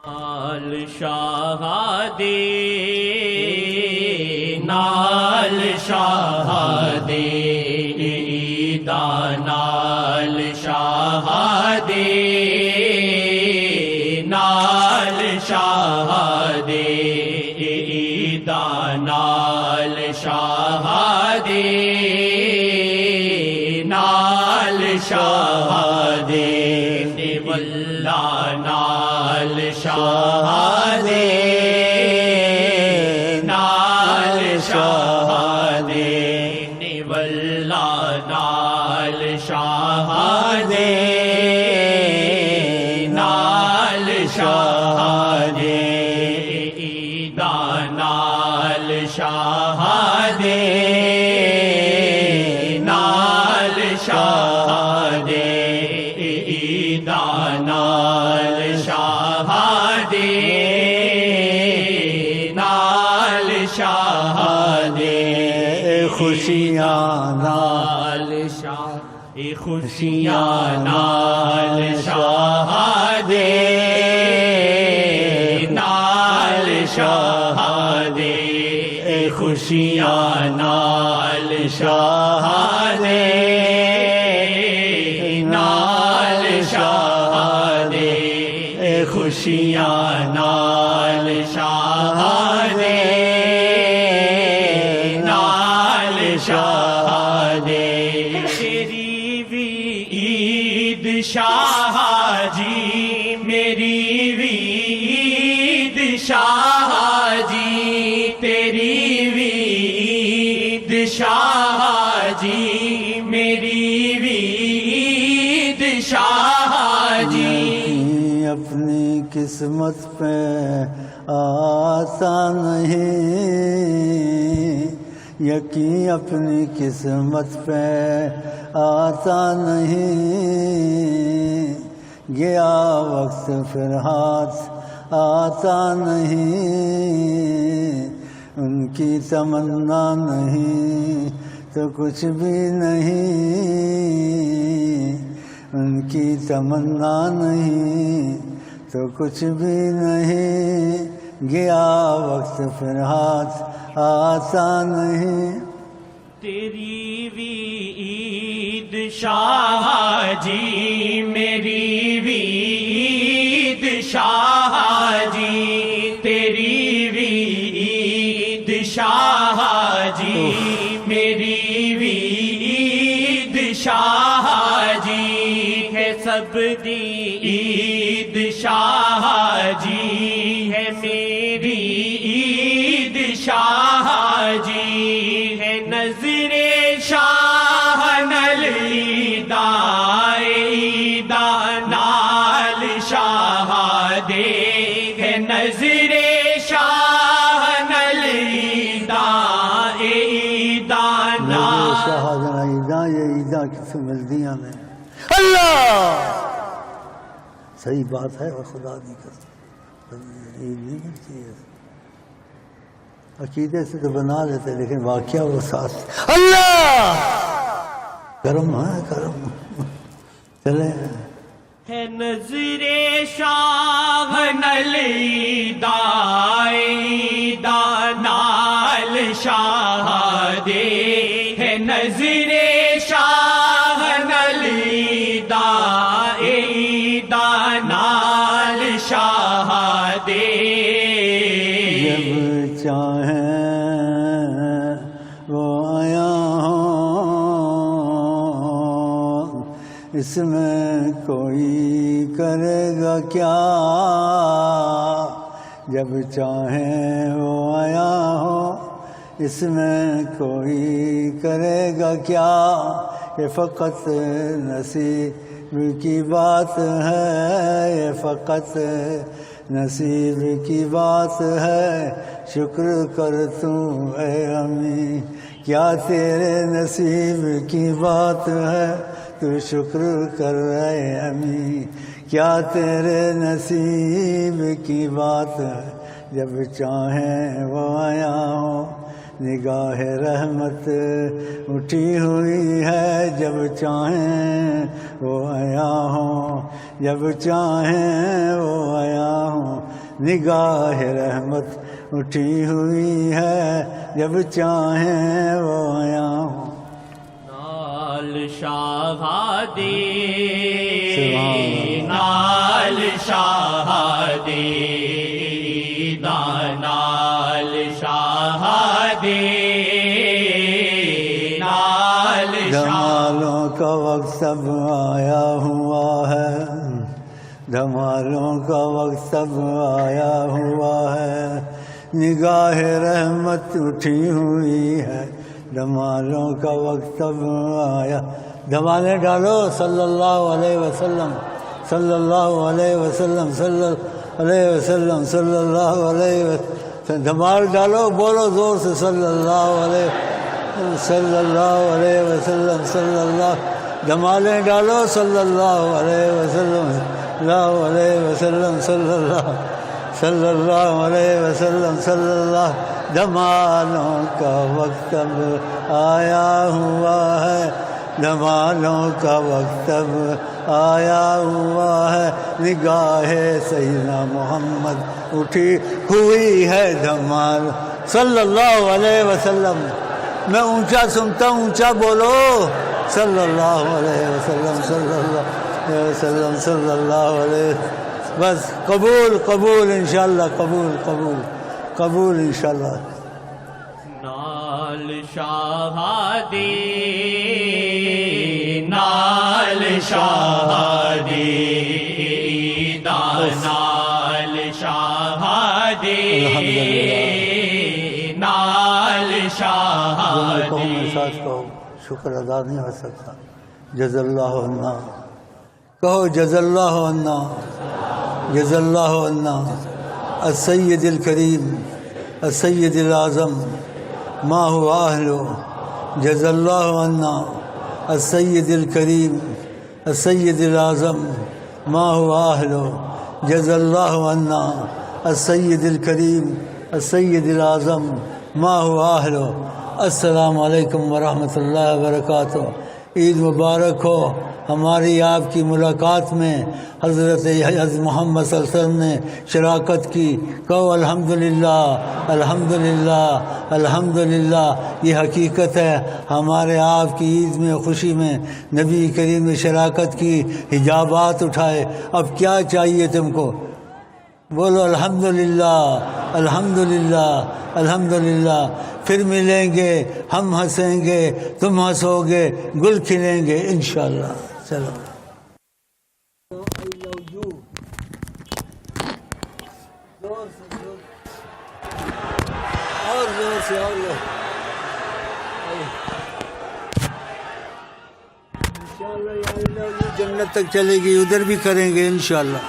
نال شاہ دے نال شاہ دے نال شاہ دے نال شاہ دے نال شاہ دے نال شاہ دے واللہ نال شاہ دے نال شاہ دے واللہ نال شاہ دے نال شاہ دے نال شاہ دے نال شاہ دے نال شاہ دے نال شاہ دے خوشیاں نال شاہ خوشیاں نال شاہ دے نال شاہ دے خوشیاں نال شاہ دے نال شاہ دے خوشیاں نال شاہ دے نال شاہ دے تیری بھی عید شاہ جی میری بھی عید شاہ جی تیری بھی عید شاہ جی میری بھی عید شاہ جی اپنی قسمت پہ آتا نہیں یقین اپنی قسمت پہ آتا نہیں گیا وقت پھر ہاتھ آتا نہیں ان کی تمنا نہیں تو کچھ بھی نہیں ان کی تمنا نہیں تو کچھ بھی نہیں گیا وقت پھر ہاتھ آتا نہیں تیری بھی عید شاہ جی میری بھی عید شاہ جی تیری بھی عید شاہ جی میری بھی عید شاہ جی ہے سب دی عید شاہ جی ہے میری عید شاہ جی ہے نظر شاہ نلیدہ عیدہ نال شاہ دے ہے نظر شاہ نلیدہ عیدہ نال شاہ عیدہ یہ عیدہ کس ملدیاں میں اللہ صحیح بات ہے اور خدا نہیں کرتا عید نہیں ملتی ہے عقیدے سے تو بنا لیتے لیکن واقعہ وہ ساتھ اللہ کرم ہے کرم چلے ہے نظر شاہ نلیدہ عیدہ نال شاہ دے ہے نظر شاہ نلیدہ عیدہ نال شاہ دے جب چاہیں وہ آیا ہوں اس میں کوئی کرے گا کیا جب چاہیں وہ آیا ہو اس میں کوئی کرے گا کیا یہ فقط نصیب کی بات ہے یہ فقط نصیب کی بات ہے شکر کر تم اے امی کیا تیرے نصیب کی بات ہے تو شکر کر اے امی کیا تیرے نصیب کی بات ہے جب چاہیں وہ آیا ہو نگاہ رحمت اٹھی ہوئی ہے جب چاہیں وہ آیا ہوں جب چاہیں وہ آیا ہوں نگاہ رحمت اٹھی ہوئی ہے، جب چاہیں وہ آیا ہوں۔ نال شاہدی سبحان نال شاہدی نال شاہدی نال دھمالوں کا وقت سب آیا ہوا ہے، دھمالوں کا وقت سب آیا ہوا ہے، نگاہ رحمت اٹھی ہوئی ہے، دھمالوں کا وقت سب آیا۔ دھمالیں ڈالو صلی اللہ علیہ وسلم، صلی اللہ علیہ وسلم، صلی اللہ علیہ وسلم، صلی اللہ علیہ وسلم، دھمال ڈالو، بولو زور سے صلی اللہ علیہ صلی اللہ علیہ وسلم، صلی اللہ، دھمالیں ڈالو صلی اللہ علیہ وسلم، اللہ علیہ وسلم، صلی اللہ علیہ وسلم، صلی اللہ۔ دھمالوں کا وقت اب آیا ہوا ہے، دھمالوں کا وقت اب آیا ہوا ہے، نگاہ سیدنا محمد اٹھی ہوئی ہے، دھمال صلی اللہ علیہ وسلم۔ میں اونچا سنتا ہوں، اونچا بولو صلی اللہ علیہ وسلم، صلی اللہ علیہ وسلم، صلی اللہ علیہ وسلم۔ بس قبول قبول انشاءاللہ، قبول قبول قبول انشاءاللہ۔ نال شاہدی نال شاہدی نال شاہدی نال شاہدی۔ قوم کے ساتھ کہو، شکر ادا نہیں ہو سکتا۔ جز اللہ عنا، کہو جز اللہ عنا، جز اللہ عنا السید الکریم السید الاعظم ما هو اہلو، جز اللہ عنا السید الکریم السید الاعظم ما هو اہلو، جز اللہ عنا السید الکریم السید الاعظم ما هو اہلو۔ السلام علیکم ورحمۃ اللہ وبرکاتہ۔ عید مبارک ہو۔ ہماری آپ کی ملاقات میں حضرت محمد صلی اللہ علیہ وسلم نے شراکت کی، کہو الحمدللہ الحمدللہ الحمدللہ۔ یہ حقیقت ہے، ہمارے آپ کی عید میں خوشی میں نبی کریم نے شراکت کی، حجابات اٹھائے، اب کیا چاہیے تم کو؟ بولو الحمدللہ الحمدللہ الحمدللہ۔ پھر ملیں گے، ہم ہنسیں گے، تم ہنسو گے، گل کھلیں گے انشاءاللہ۔ چلو اور زور سے انشاءاللہ جنت تک چلے گی، ادھر بھی کریں گے انشاءاللہ۔